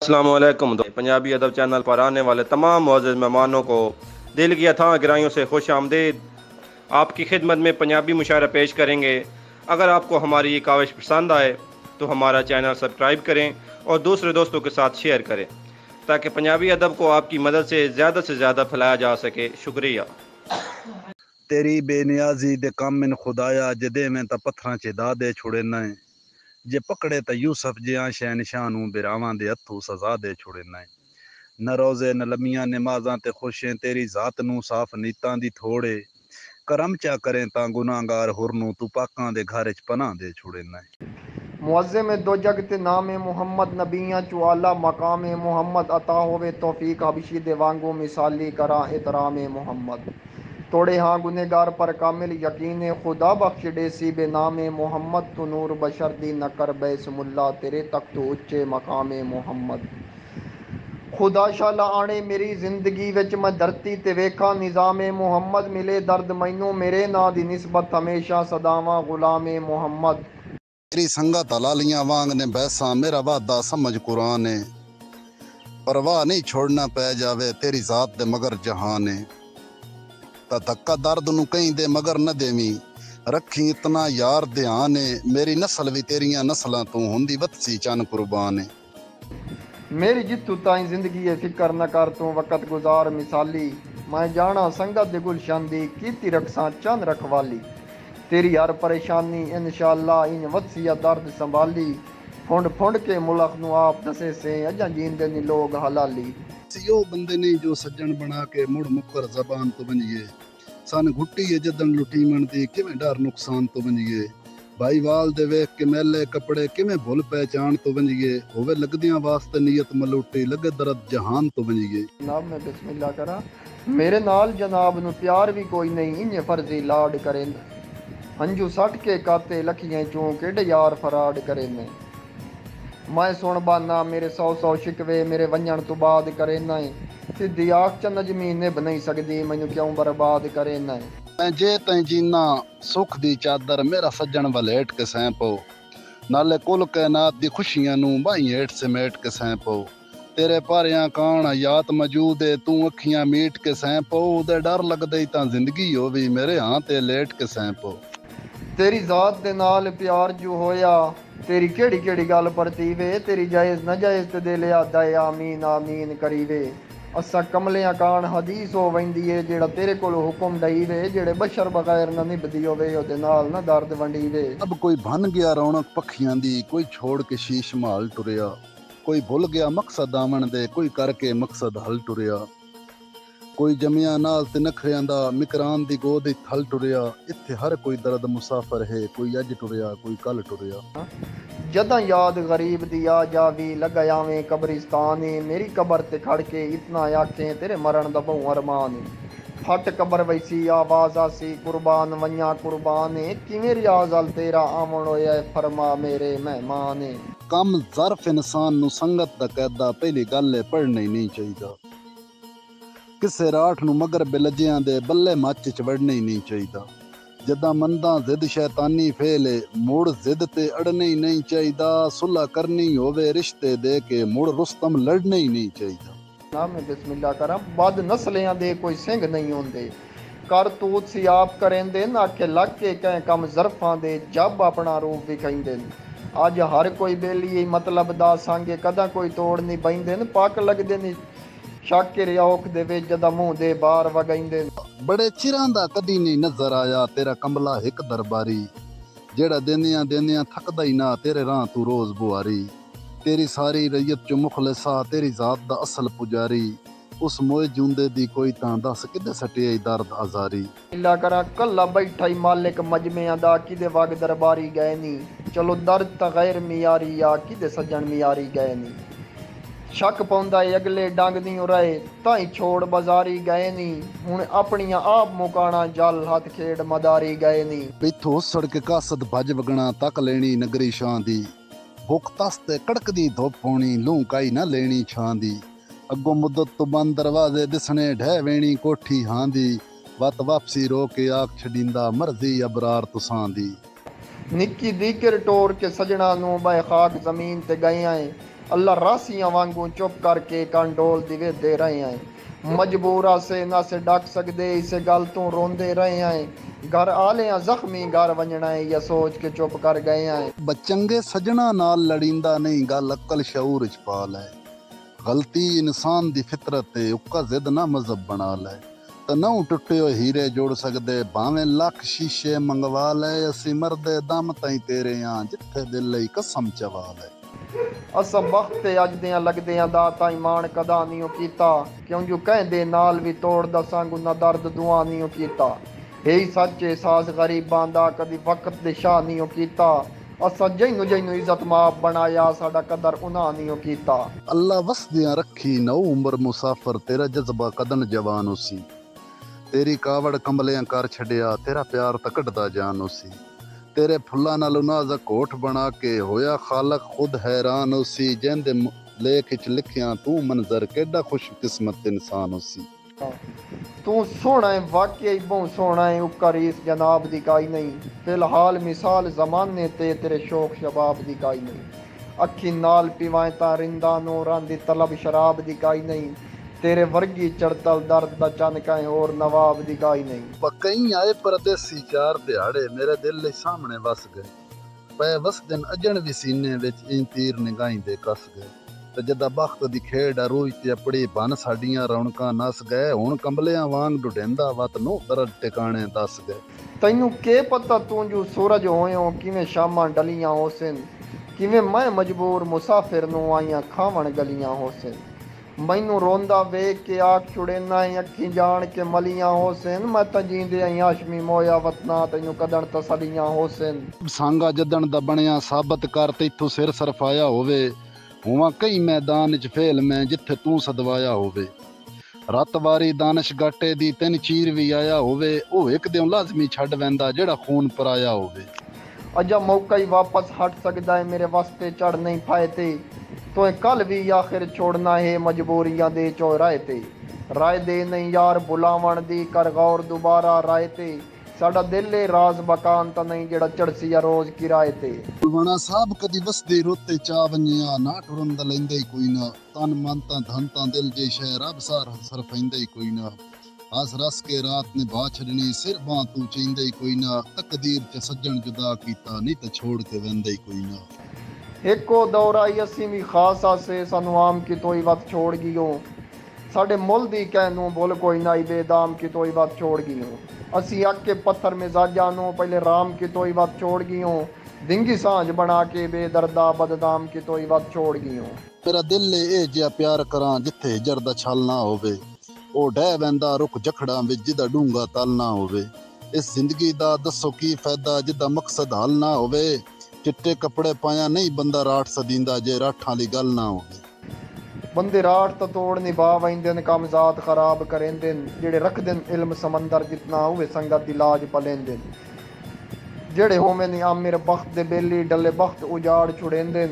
अस्सलामुअलैकुम पंजाबी अदब चैनल पर आने वाले तमाम मुअज़्ज़ज़ मेहमानों को दिल की अथाह गहराइयों से खुश आमदीद। आपकी खिदमत में पंजाबी मुशायरा पेश करेंगे। अगर आपको हमारी ये काविश पसंद आए तो हमारा चैनल सब्सक्राइब करें और दूसरे दोस्तों के साथ शेयर करें ताकि पंजाबी अदब को आपकी मदद से ज़्यादा फैलाया जा सके। शुक्रिया। तेरी बेनियाजी दे काम में खुदाया जदे में ता पत्थरां च दा दे छुड़े न जे पकड़े ता यूसुफ जिया शहनशाह नूं बिरावां दे हथों सजा दे छुड़े न रोज़े न लमियां नमाज़ां ते खुशें तेरी ज़ात नूं साफ नीतां दी थोड़े करम चा करें ता गुनाहगार हुर नूं तू पाकां दे घर च पनाह दे छुड़े न। मुअज़्ज़िम दो जग ते नाम मुहम्मद नबियां चु आला मकाम मुहम्मद अता होवे तौफीक हबशी दे वांगू मिसाली करा एहतराम मुहम्मद तोड़े हाँ गुनेगार पर कामिल यकीन खुदा बख्श डेसी बे नाम मुहम्मद तू नूर बशर दी नकर बैसमुल्ला तेरे तक तो उच्चे मकाम मुहम्मद खुदा शाला आने मेरी जिंदगी विच मैं धरती ते वेखा निज़ाम मुहम्मद मिले दर्द मैनू मेरे ना दी निस्बत हमेशा सदावां गुलाम मुहम्मद। तेरी संगत हलालियां वांग ने बैसा मेरा वादा समझ कुरान है परवाह नहीं छोड़ना पै जावे तेरी ज़ात दे मगर जहान है ता धक्का दर्द नू कहीं दे मगर न देवी रखी इतना यार ध्यान है मेरी नस्ल भी तेरियां नस्लां तू हुंदी वतसी चन कुर्बान है। मेरी जितू ताई जिंदगी है फिकर न कर तू वक़्त गुजार मिसाली मैं जाना संगत दे गुलशन दी कीती रखसा चंद रखवाली तेरी हर परेशानी इंशाअल्लाह इन वसीया दर्द संभाली फुंड फुंड के मुल्क नू आप दसे से अजा जींदे नी लोग हलाली यो बंदे नहीं जो सज्जन बना के मुड़ मुकर जबान तो बनिए सन घुट्टी है जदन लुटी मनदी किवें डर नुकसान तो बनिए भाई वाल दे वेख के मैले कपड़े किवें भुल पहचान तो बनिए होवे लगदियां वास्ते नीयत मलूटी लगे दर्द जहान तो बनिए। जनाब मैं बिस्मिल्लाह करा मेरे नाल जनाब नू प्यार भी कोई नहीं इन्ने फर्जी लाड करे हंजू सट के काते लखियां चों केड़े यार फराड करे ने मैं सुन बाना मेरे सौ शिकवे मेरे वंजन तो बाद करे ना सीधी आख च नजमी निभ नहीं सकदी मैनू क्यों बर्बाद करे ना जे तैं जीना सुख दी चादर मेरा सज्जन वलेट के सैंपो नाले कुल कैनात दी खुशियां नू बाई हेठ समेट के सैंपो तेरे पारियां कान यात मौजूद है तू अखियां मीट के सैंपो दे डर लगदे तां जिंदगी होवी मेरे हां ते लेट के सैंपो तेरी ज़ात दे नाल प्यार जो होया तेरी केड़ी केड़ी गल परतीवे तेरी जायज़ नाजायज़ ते दे लिया दे आमीन आमीन करीवे असा कमलियां कान हदीस हो वंदी है जेड़ा तेरे कोल हुक्म दई वे जेड़े बशर बगैर न निभदी होवे ओदे नाल ना दर्द वंडी वे। अब कोई भन गया रौनक पखियां दी कोई छोड़ के शीश माल टुरिया कोई भुल गया मकसद आवन दे कोई करके मकसद हल टुरिया कोई जमिया नाल ते नखरियां दा मिकरान दी गोद थल टुरिया इत्थे हर कोई दर्द मुसाफर है कोई अज टुरिया कोई कल टुरिया जदा याद गरीब दी आ जावी लगायावें कब्रिस्तान मेरी कबर ते खड़ के इतना आखें तेरे मरण दा बहु अरमान फट कबर वैसी आवाज आसी कुर्बान वन्या कुर्बान किवें रियाज अल तेरा आमण होया फरमा मेरे मेहमान कम ज़र्फ इंसान नू संगत दा कैदा पहली गल है पढ़ना ही नहीं चाहिदा किसे राठ नू मगर बिलजियां दे बल्ले मच च वड़ना ही नहीं चाहिदा जदा मंदा जिद शैतानी फेले मुड़ जिद ते अड़ने ही नहीं चाहिदा सुलह करनी होवे रिश्ते दे के मुड़ रुस्तम लड़ने ही नहीं चाहिदा। नाम में बिस्मिल्लाह करा बद नस्लियां दे कोई सिंह नहीं होंदे कर तूत सी आप करेंदे ना के लग के कह कम ज़रफां दे जब अपना रूप विखाइंदे अज हर कोई बेली मतलब दा सांगे कदा कोई तोड़ नहीं बहिंदे पक लगदे नी शाकिर औख दे विच जदा मुंह दे बार वगाइंदे बड़े चिरां दा कदी नहीं नजर आया तेरा कमला हिक दरबारी जेड़ा देंदियां देंदियां थकदा ही ना तेरे राह तू रोज बुआरी तेरी सारी रैयत चो मुखलिसा तेरी ज़ात दा असल पुजारी उस मोए जूंदे दी कोई तां दस किदे सटिए दर्द आजारी इल्ला करा कल्ला बैठा ही मालिक मजमियां दा किदे वग दरबारी गए नी चलो दर्द ता गैर मियारी या किदे सज्जन मियारी गए नी शक पौंदा अगले डंग नी रहे ताई छोड़ बाजारी गए नी हुण अपनियां आप मुकाना जल हथ खेड़ मदारी गए नी इथों सड़क कासद भज वगना तक लेनी नगरी शां दी भुख तस्ते कड़कदी धुप होनी लूं काई ना लेनी छां दी अगों मुद्दत तो बंद दरवाजे दिसने ढह वेणी कोठी हां दी वत वापसी रो के आख छड़ींदा मर्जी अबरार तुसां दी निक्की दीकर टोर के सजना नू बाय खाक जमीन ते गए आए अल्लाह रासियां वांगू चुप करके कंडोल दिवे दे रहे हैं। मजबूरा से ना से डक सकदे इस गल तो रोंदे रहे हैं। घर आले जख्मी घर वंजना है या सोच के चुप कर गए हैं। बचंगे सजना नाल लड़ींदा नहीं गल अक्ल शऊर च पा लै। गलती इंसान दी फितरत है उक्का जिद ना मजहब बना लै। तनऊ टुटे होए हीरे जोड़ सकदे भावें लख शीशे मंगवा लै। असी मरदे दम ताई तेरे यहाँ जिथे दिल लई कसम चवा लै। असा वक्त अजदियां लगदियां दा ताई मान कदा नहीं कीता क्यों जो कहंदे नाल भी तोड़ दसांगू ना दर्द दुआ नहीं कीता। यही सच एहसास गरीबां दा कदी वक्त दे शाह नहीं कीता। असा जैनू जैनू इज्जत माप बनाया साडा कदर उन्हां नहीं कीता। अल्लाह वसदियां रखी नौ उम्र मुसाफिर तेरा जज्बा कदन जवान उसी। तेरी कावड़ कंबलियां कर छड़िया तेरा प्यार तकड़दा जान उसी। तेरे फुल्लां नालों नाज़क होठ बना के होया खालक खुद हैरान उसी। जिंदे लेख च लिखियां तू मंजर केडा खुश किस्मत इंसान उसी। तू सोना है वाकई बहुत सोना है उक्का रीस जनाब दी काई नहीं। फिलहाल मिसाल जमाने ते तेरे शौक शबाब दी काई नहीं। अखी नाल पिवाए ता रिंदा नूरां दी तलब शराब दी काई नहीं। तेरे वर्गी चढ़तल दर्द दा चन कहीं और नवाब दी काई नहीं। कई आए परदेसी चार दिहाड़े मेरे दिल दे सामने वस गए। पै वस दिन अजन भी सीने विच इन तीर निगाहीं दे कस गए। ते जदा बख्त दी खेड़ रूई ते अपड़ी बन साडियां रौनकां नस गए। हुण कंबलियां वांग डुडेंदा वत नो दर्द टिकाणे दस गए। तैनू के पता तू जो सूरज होयो किवें शामां डलियां होसन। किवें मैं मजबूर मुसाफिर नू आईयां खावण गलियां होसन। मैनू रोंदा वेख के आख छुड़ेना अखी जान के मलियां होसन। मैं तां जींदे आई हाशमी मोया वतना तैनू कदन तसलियां होसन। सांगा जदन दा बणिया साबत कर तैथों सिर सरफाया होवे। हुआ कई मैदान च फेल मैं जिथे तू सदवाया होवे। रत वारी दानिश गाटे दी तिन चीर भी आया होवे। ओ एक दियों लाजमी छड़ वैंदा जेड़ा खून पराया होवे। अजा मौका ही वापस हट सकदा है मेरे वास्ते चढ़ नहीं पाए थे। तो कल भी आखिर छोड़ना है मजबूरियां दे चौराहे ते। राय दे नहीं यार बुलावण दी कर गौर दोबारा राय ते। साडा दिल राज बकान ता नहीं जेड़ा चढ़सिया रोज किराए ते। वणा साहब कदी वसदे रोते चा वन्या ना टुरंद लैंदे कोई ना। तन मन ता धन ता दिल जे शह रब सार सरफैंदे कोई ना। हस रस के रात ने बा छड़नी सिर बां तू चेंदे कोई ना। तकदीर च सज्जन जुदा कीता नहीं ते छोड़ के वेंदे कोई ना। एको दौरा असी भी खास आसे सानू आम की तोई वत छोड़ गियो। साडे मुल दी कहनू बोल कोई नाई बेदाम की तोई वत छोड़ गियो। असी अक के पत्थर मिजाजा नू पहले राम की तोई वत छोड़ गियो। दिंगी सांझ बना के बेदर्दा बददाम की तोई वत छोड़ गियो। मेरा दिल ए जिया प्यार करां जिथे हिजर दा छल ना होवे। ओ डह वैंदा रुख जखड़ा विच जिदा डूंगा तल ना होवे। इस जिंदगी दा दसो की फायदा जिदा मकसद हल ना होवे। चिट्टे कपड़े पाया नहीं बंदा राठ सदींदा जे राठां दी गल ना होवे। बंदे राठ तो तोड़ निभा वैंदे काम जात खराब करेंदे जेड़े रखदे इल्म समंदर जितना हुए संगत दी लाज पलेंदे। जेड़े होवे ने आमिर बख्त दे बेली डले बख्त उजाड़ छुड़ेंदे।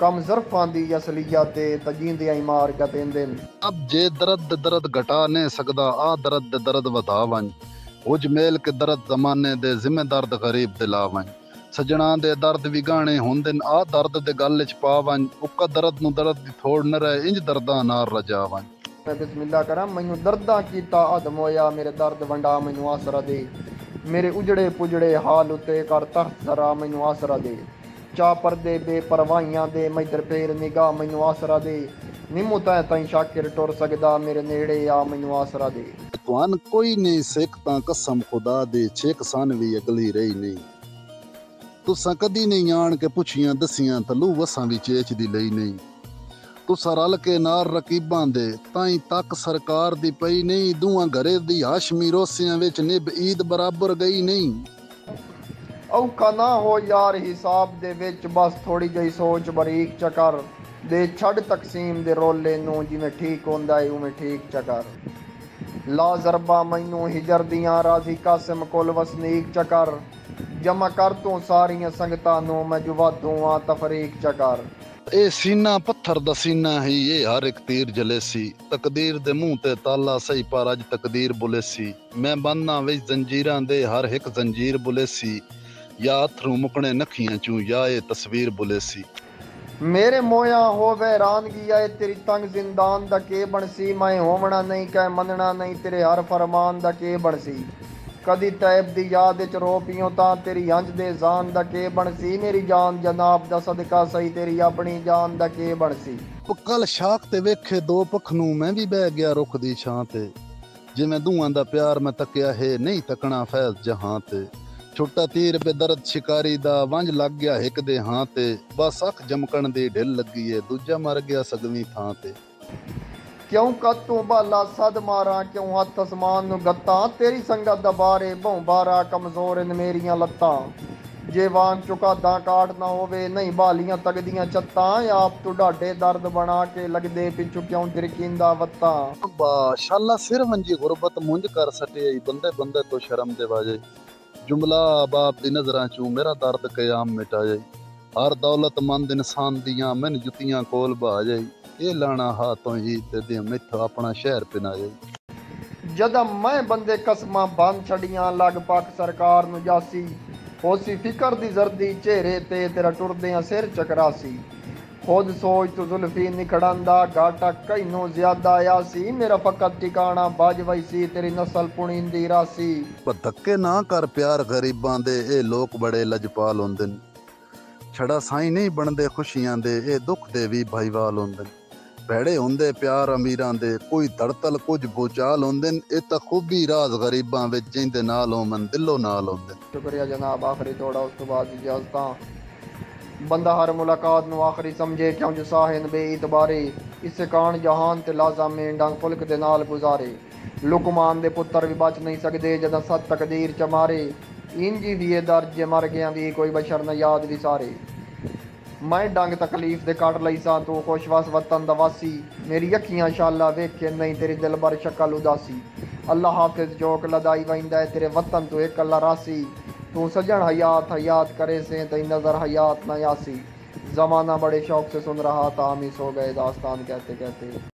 कम ज़रफ़ां दी असलियत ते तजींदे आई मार गपेंदे। अब जे दर्द दर्द घटा नहीं सकदा आ दर्द दर्द वधा वंज। उज मेल के दर्द जमाने दे जिम्मेदार गरीब दिला वंज। सजना दे दर्द भी गाने होंदे आ दर्द दे गल च पा वंज। उक्का दर्द नू दर्द दी थोड़ न रहे इंज दर्दा नार रजा वंज। मैं बिस्मिल्लाह करा मैनू दर्दा कीता अदम होया मेरे दर्द वंडा मैनू आसरा दे। मेरे उजड़े पुजड़े हाल उते कर तरस जरा मैनू आसरा दे। चा परदे बेपरवाहियां दे मैदर फेर निगाह मैनू आसरा दे। निम्मू तैं ताईं शाकिर टुर सकदा मेरे नेड़े आ मैनू आसरा दे। तुहान कोई नहीं सिख तां कसम खुदा दे छेक सन भी अगली रही नहीं। तुसा कदी नहीं आन के पुछियां दसियां तलू वसां भी चेच दी लई नहीं। तुसा रल के नार रकीबां दे ताई तक सरकार दी पई नहीं। दूआं घरे दी हाशमी रोसियां विच निभ ईद बराबर गई नहीं। औखा ना हो यार हिसाब दे विच बस थोड़ी जही सोच बरीक चकर दे छड़ तकसीम दे रोले नू जिवें ठीक होंदा है उवें ठीक चकर। ला जरबा मैनू हिजर दियां राजी कासिम कोल वसनीक चकर। जमा कर तू सारियां संगतां नू मैं जुवा दूआं तफरीक चकर। ए सीना पत्थर दा सीना ही ये हर एक तीर जलेसी। तकदीर दे मुंह ते ताला सही पर अज तकदीर बुलेसी। मैं बन्ना विच जंजीरां दे हर एक जंजीर बुलेसी। या अथरू मुकने नखियां चूं या ए तस्वीर बुलेसी। मेरे मोया हो वैरानगी आए तेरी तंग जिंदान दा के बनसी। मैं होवना नहीं कह मनना नहीं तेरे हर फरमान दा के बनसी। कदी तैब दी याद च रो पियो तां तेरी हंज दे जान दा के बनसी। मेरी जान जनाब दा सदका सही तेरी अपनी जान दा के बनसी। कल शाख ते वेखे दो पख नूं मैं भी बह गया रुख दी छां ते। जिवें दूआं दा प्यार मैं तकिया है नहीं तकना फैज जहां ते। छुट्टा तीर बेदर्द शिकारी दा वंज लग गया हिक दे हां ते। बस अख जमकण दी ढिल लगी है दूजा मर गया सगवीं थां ते। क्यों कद तू बाला सद मारा क्यों हथ असमान नू गत्ता। तेरी संगत दबारे बहु बारा कमजोर इन मेरियां लत्तां। जे वांग चुकादा काट ना होवे नहीं बालियां तगदियां चत्तां। आप तू ढाडे दर्द बना के लगदे पिछू क्यों तिरकिंदा वत्तां। बा शाला सिर वंजी गुरबत मुंज कर सटे बंदे बंदे तो शर्म दे वाजे। जुमला बाप दी नजरां चूं मेरा दर्द कयाम मिटाए। हर दौलतमंद इंसान दियां मैन जुतियां कोल बहा जाई। ये लाना हाथों ही ते दे मिथ अपना शहर पिनाए। जदा मैं बंदे कसमां बन छड़ियां लगभग सरकार नू जासी। होसी फिकर दी जर्दी चेहरे ते तेरा टुरदियां सिर चकरासी। खुद सोच तू जुल्फी निखड़ांदा घाटा कईनों ज्यादा आयासी। मेरा फकत ठिकाना बाज वैसी तेरी नस्ल पुणींदी रासी। पर धक्के ना कर प्यार गरीबां दे ए लोग बड़े लजपाल होंदे न। छड़ा साईं नहीं बनदे खुशियां दे ए दुख दे भी भाईवाल होंदे न। भैड़े होंदे प्यार अमीरां दे कोई धड़तल कुछ भूचाल होंदे न। ए तां खूबी राज गरीबां विच जिंदे नाल होवन दिलो नाल होंदे न। शुक्रिया जनाब। आखिरी थोड़ा उस तो बाद इजाजतां। बंदा हर मुलाकात नू आखिरी समझे क्यों जो साहिन बे इतबारे। इस कान जहान ते लाजा में डंग फुल्क दे नाल गुजारे। लुकमान दे पुत्तर भी बच नहीं सकदे जदा सत तकदीर च मारे। इंजी भी ये दर्ज जे मर गया भी कोई बशर न याद भी सारे। मैं डंग तकलीफ दे कट लई सां तू खुशवस वतन दा वासी। मेरी अखियां शाला वेखे नहीं तेरी दिल बर शक्ल उदासी। अल्लाह हाफिज जोक लदाई वंदा है तेरे वतन तू एक अल्लाह रासी। तू सजन हयात हयात करे से तई नजर हयात न यासी। जमाना बड़े शौक से सुन रहा था हम ही सो गए दास्तान कहते कहते।